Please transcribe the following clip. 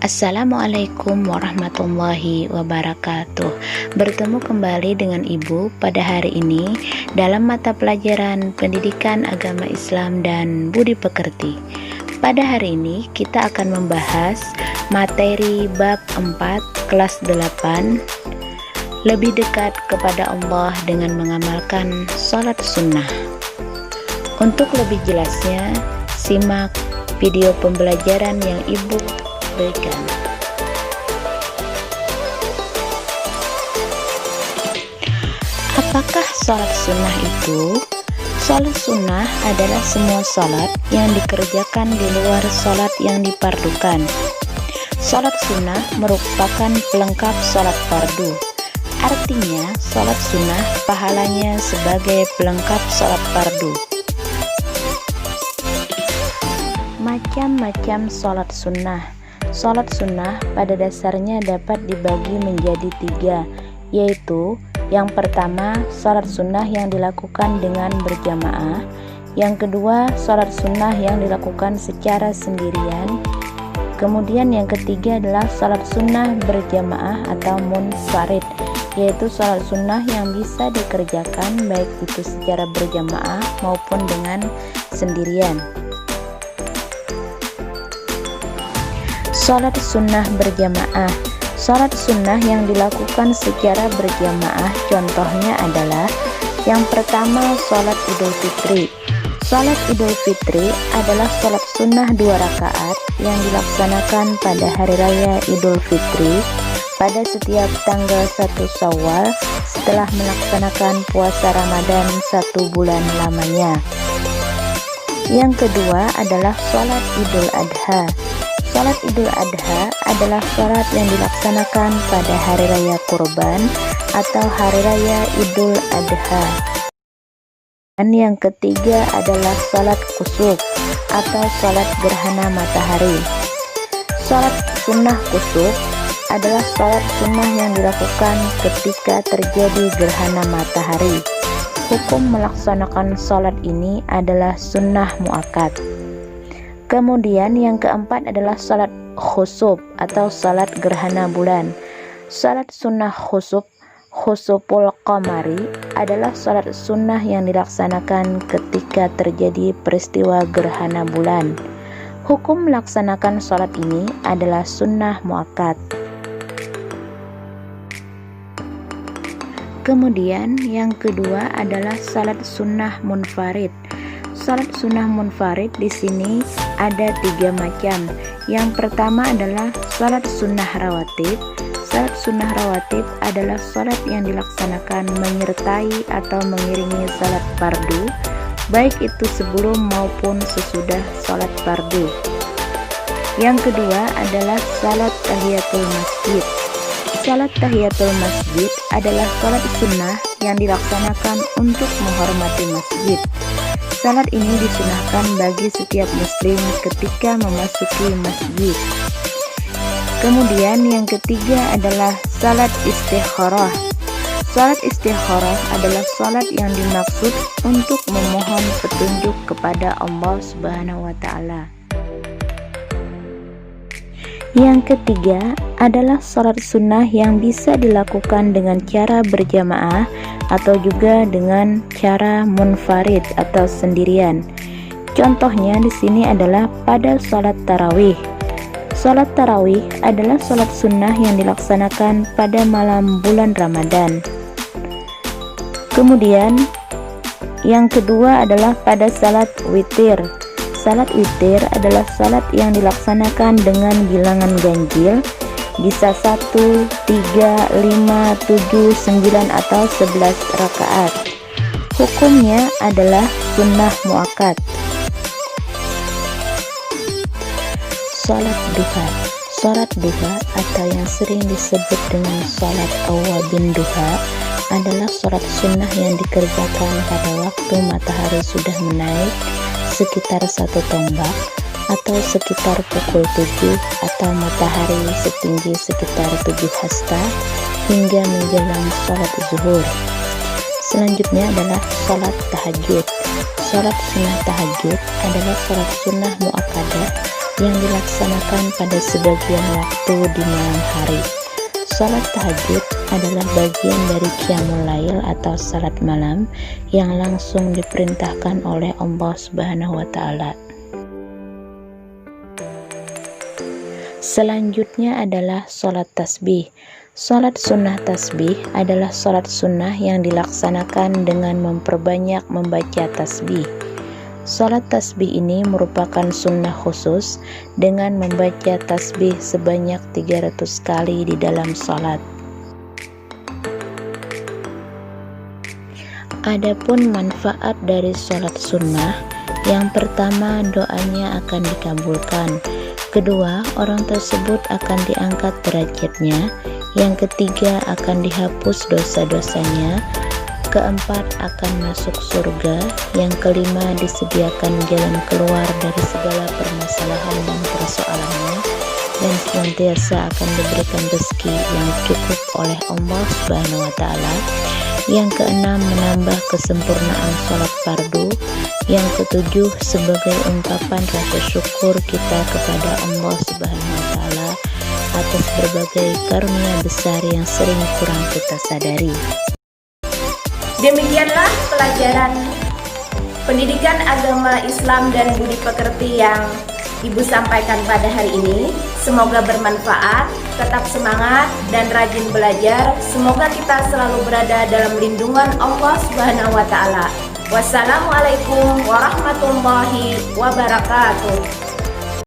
Assalamualaikum warahmatullahi wabarakatuh. Bertemu kembali dengan Ibu pada hari ini dalam mata pelajaran Pendidikan Agama Islam dan Budi Pekerti. Pada hari ini kita akan membahas materi bab 4 kelas 8, lebih dekat kepada Allah dengan mengamalkan sholat sunnah. Untuk lebih jelasnya, simak video pembelajaran yang Ibu berikan. Apakah sholat sunnah itu? Sholat sunnah adalah semua sholat yang dikerjakan di luar sholat yang difardukan. Sholat sunnah merupakan pelengkap sholat fardu. Artinya, sholat sunnah pahalanya sebagai pelengkap sholat fardu. Macam-macam sholat sunnah. Sholat sunnah pada dasarnya dapat dibagi menjadi 3, yaitu yang pertama, sholat sunnah yang dilakukan dengan berjamaah. Yang kedua, sholat sunnah yang dilakukan secara sendirian. Kemudian yang ketiga adalah sholat sunnah berjamaah atau munfarid, yaitu sholat sunnah yang bisa dikerjakan baik itu secara berjamaah maupun dengan sendirian. Sholat sunnah berjamaah. Sholat sunnah yang dilakukan secara berjamaah contohnya adalah yang pertama, sholat Idul Fitri. Sholat Idul Fitri adalah sholat sunnah 2 rakaat yang dilaksanakan pada hari raya Idul Fitri pada setiap tanggal 1 Syawal setelah melaksanakan puasa Ramadan 1 bulan lamanya. Yang kedua adalah sholat Idul Adha. Sholat Idul Adha adalah sholat yang dilaksanakan pada hari raya Kurban atau hari raya Idul Adha. Dan yang ketiga adalah sholat kusuf atau sholat gerhana matahari. Sholat sunnah kusuf adalah sholat sunnah yang dilakukan ketika terjadi gerhana matahari. Hukum melaksanakan sholat ini adalah sunnah muakkad. Kemudian yang keempat adalah salat khusuf atau salat gerhana bulan. Salat sunnah khusuful qamari adalah salat sunnah yang dilaksanakan ketika terjadi peristiwa gerhana bulan. Hukum melaksanakan salat ini adalah sunnah muakkad. Kemudian yang kedua adalah salat sunnah munfarid. Salat sunnah munfarid di sini ada 3 macam. Yang pertama adalah salat sunnah rawatib. Salat sunnah rawatib adalah salat yang dilaksanakan menyertai atau mengiringi salat fardu, baik itu sebelum maupun sesudah salat fardu. Yang kedua adalah salat tahiyatul masjid. Salat tahiyatul masjid adalah salat sunnah yang dilaksanakan untuk menghormati masjid. Salat ini disunahkan bagi setiap muslim ketika memasuki masjid. Kemudian yang ketiga adalah salat istikharah. Salat istikharah adalah salat yang dimaksud untuk memohon petunjuk kepada Allah Subhanahu wa taala. Yang ketiga adalah salat sunnah yang bisa dilakukan dengan cara berjamaah atau juga dengan cara munfarid atau sendirian. Contohnya di sini adalah pada salat tarawih. Salat tarawih adalah salat sunnah yang dilaksanakan pada malam bulan Ramadan. Kemudian yang kedua adalah pada salat witir. Salat witir adalah salat yang dilaksanakan dengan bilangan ganjil, bisa 1, 3, 5, 7, 9 atau 11 rakaat. Hukumnya adalah sunnah muakkad. Salat duha. Salat duha atau yang sering disebut dengan salat awwabin duha adalah salat sunnah yang dikerjakan pada waktu matahari sudah menaik sekitar 1 tombak atau sekitar pukul 7 atau matahari setinggi sekitar 7 hasta hingga menjelang sholat zuhur. Selanjutnya adalah sholat tahajud. Sholat sunnah tahajud adalah sholat sunnah muakkadah yang dilaksanakan pada sebagian waktu di malam hari. Salat tahajud adalah bagian dari qiyamul lail atau salat malam yang langsung diperintahkan oleh Allah Subhanahu wa taala. Selanjutnya adalah salat tasbih. Salat sunnah tasbih adalah salat sunnah yang dilaksanakan dengan memperbanyak membaca tasbih. Salat tasbih ini merupakan sunnah khusus dengan membaca tasbih sebanyak 300 kali di dalam salat. Adapun manfaat dari salat sunnah, yang pertama doanya akan dikabulkan, kedua orang tersebut akan diangkat derajatnya, yang ketiga akan dihapus dosa-dosanya, keempat akan masuk surga, yang kelima disediakan jalan keluar dari segala permasalahan dan persoalannya, dan senantiasa akan diberikan rezeki yang cukup oleh Allah Subhanahu wa taala. Yang keenam menambah kesempurnaan sholat fardu, yang ketujuh sebagai ungkapan rasa syukur kita kepada Allah Subhanahu wa taala atas berbagai karunia besar yang sering kurang kita sadari. Demikianlah pelajaran pendidikan agama Islam dan budi pekerti yang Ibu sampaikan pada hari ini. Semoga bermanfaat, tetap semangat dan rajin belajar. Semoga kita selalu berada dalam lindungan Allah Subhanahu wa taala. Wassalamualaikum warahmatullahi wabarakatuh.